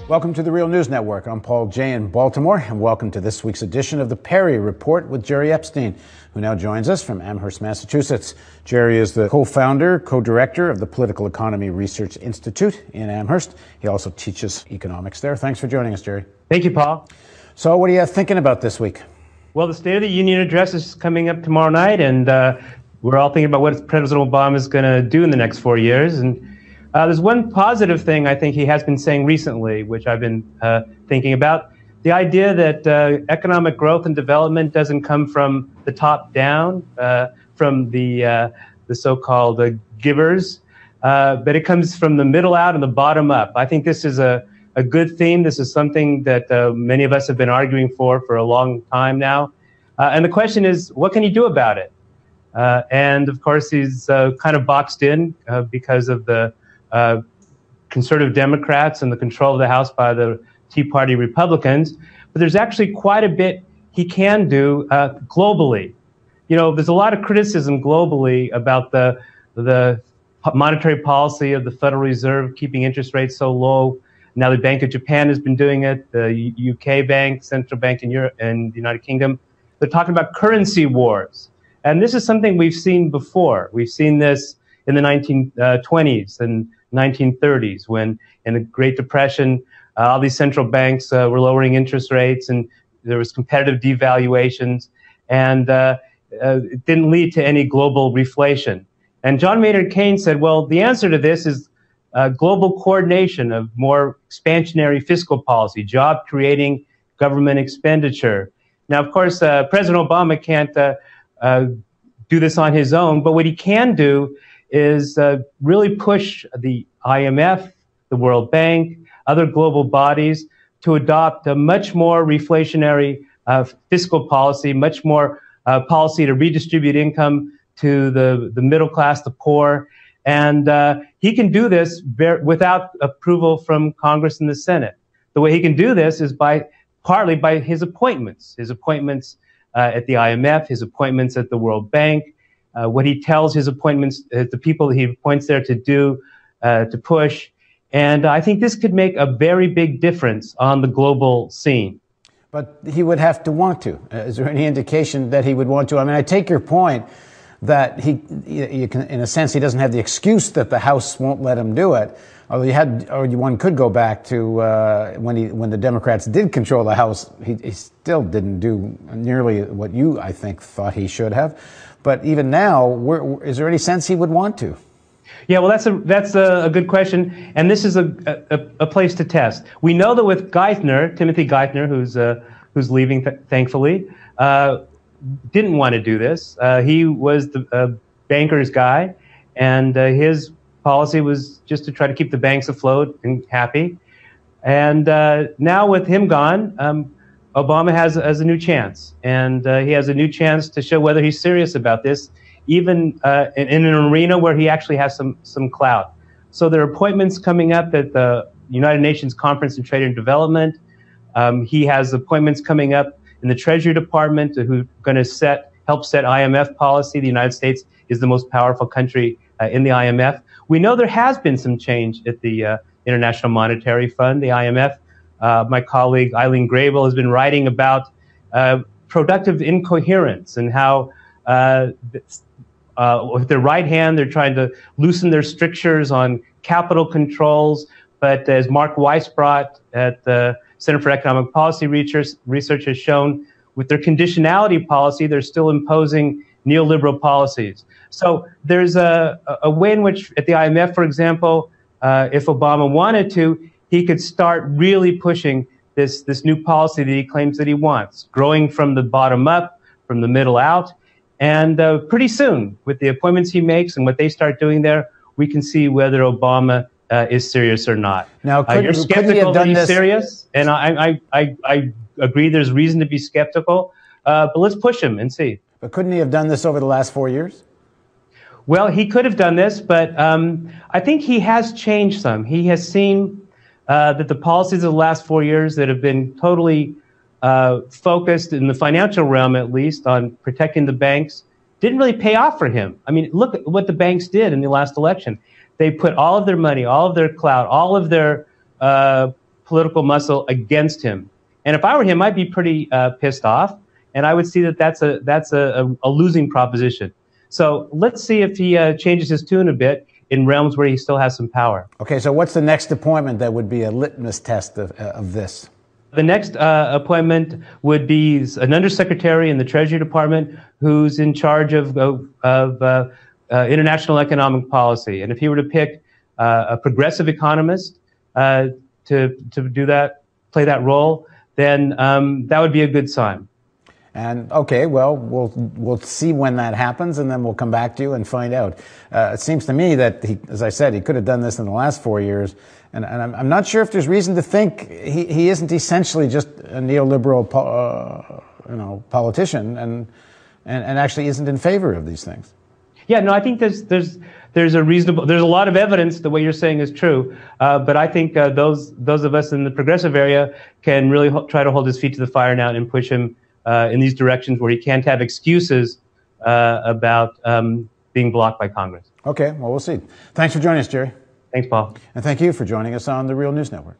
Welcome to the Real News Network. I'm Paul Jay in Baltimore, and welcome to this week's edition of the Perry Report with Jerry Epstein, who now joins us from Amherst, Massachusetts. Jerry is the co-founder, co-director of the Political Economy Research Institute in Amherst. He also teaches economics there. Thanks for joining us, Jerry. Thank you, Paul. So what are you thinking about this week? Well, the State of the Union address is coming up tomorrow night, and we're all thinking about what President Obama is going to do in the next 4 years. And there's one positive thing I think he has been saying recently, which I've been thinking about. The idea that economic growth and development doesn't come from the top down, from the so-called givers, but it comes from the middle out and the bottom up. I think this is a good theme. This is something that many of us have been arguing for a long time now. And the question is, what can he do about it? And of course, he's kind of boxed in because of the conservative Democrats and the control of the House by the Tea Party Republicans. But there's actually quite a bit he can do globally. You know, there's a lot of criticism globally about the monetary policy of the Federal Reserve, keeping interest rates so low. Now the Bank of Japan has been doing it, the UK Bank, Central Bank in Europe and the United Kingdom. They're talking about currency wars. And this is something we've seen before. We've seen this in the 1920s and 1930s, when in the Great Depression, all these central banks were lowering interest rates, and there was competitive devaluations, and it didn't lead to any global reflation. And John Maynard Keynes said, well, the answer to this is global coordination of more expansionary fiscal policy, job-creating government expenditure. Now, of course, President Obama can't do this on his own, but what he can do is really push the IMF, the World Bank, other global bodies to adopt a much more reflationary fiscal policy, much more policy to redistribute income to the middle class, the poor. And he can do this without approval from Congress and the Senate. The way he can do this is partly by his appointments at the IMF, his appointments at the World Bank, what he tells his appointments, the people that he appoints there to do, to push. And I think this could make a very big difference on the global scene. But he would have to want to. Is there any indication that he would want to? I mean, I take your point that you can, in a sense, he doesn't have the excuse that the House won't let him do it. One could go back to when the Democrats did control the House. He still didn't do nearly what you, I think, thought he should have. But even now, is there any sense he would want to? Yeah, well, that's a good question, and this is a place to test. We know that with Timothy Geithner, who's leaving, thankfully, didn't want to do this. He was the banker's guy, and his policy was just to try to keep the banks afloat and happy. And now with him gone, Obama has a new chance, and he has a new chance to show whether he's serious about this, even in an arena where he actually has some clout. So there are appointments coming up at the United Nations Conference on Trade and Development. He has appointments coming up in the Treasury Department who are going to help set IMF policy. The United States is the most powerful country in the IMF. We know there has been some change at the International Monetary Fund, the IMF. My colleague Eileen Grable has been writing about productive incoherence and how with their right hand they're trying to loosen their strictures on capital controls, but as Mark Weisbrot at the Center for Economic Policy Research has shown, with their conditionality policy, they're still imposing neoliberal policies. So there's a way in which, at the IMF, for example, if Obama wanted to, he could start really pushing this new policy that he claims that he wants, growing from the bottom up, from the middle out. And pretty soon, with the appointments he makes and what they start doing there, we can see whether Obama is serious or not. Now, you're skeptical that he's serious, and I agree there's reason to be skeptical, but let's push him and see. But couldn't he have done this over the last 4 years? Well, he could have done this, but I think he has changed some. He has seen that the policies of the last 4 years that have been totally focused, in the financial realm at least, on protecting the banks didn't really pay off for him. I mean, look at what the banks did in the last election. They put all of their money, all of their clout, all of their political muscle against him. And if I were him, I'd be pretty pissed off, and I would see that that's a losing proposition. So let's see if he changes his tune a bit in realms where he still has some power. Okay, so what's the next appointment that would be a litmus test of this? The next appointment would be an undersecretary in the Treasury Department who's in charge of international economic policy. And if he were to pick a progressive economist to do that, play that role, then that would be a good sign. And okay, well, we'll see when that happens, and then we'll come back to you and find out. It seems to me that as I said, he could have done this in the last 4 years, and I'm not sure if there's reason to think he isn't essentially just a neoliberal, politician, and actually isn't in favor of these things. Yeah, no, I think there's a lot of evidence that what you're saying is true, but I think those of us in the progressive area can really try to hold his feet to the fire now and push him in these directions where he can't have excuses about being blocked by Congress. Okay, well, we'll see. Thanks for joining us, Jerry. Thanks, Paul. And thank you for joining us on the Real News Network.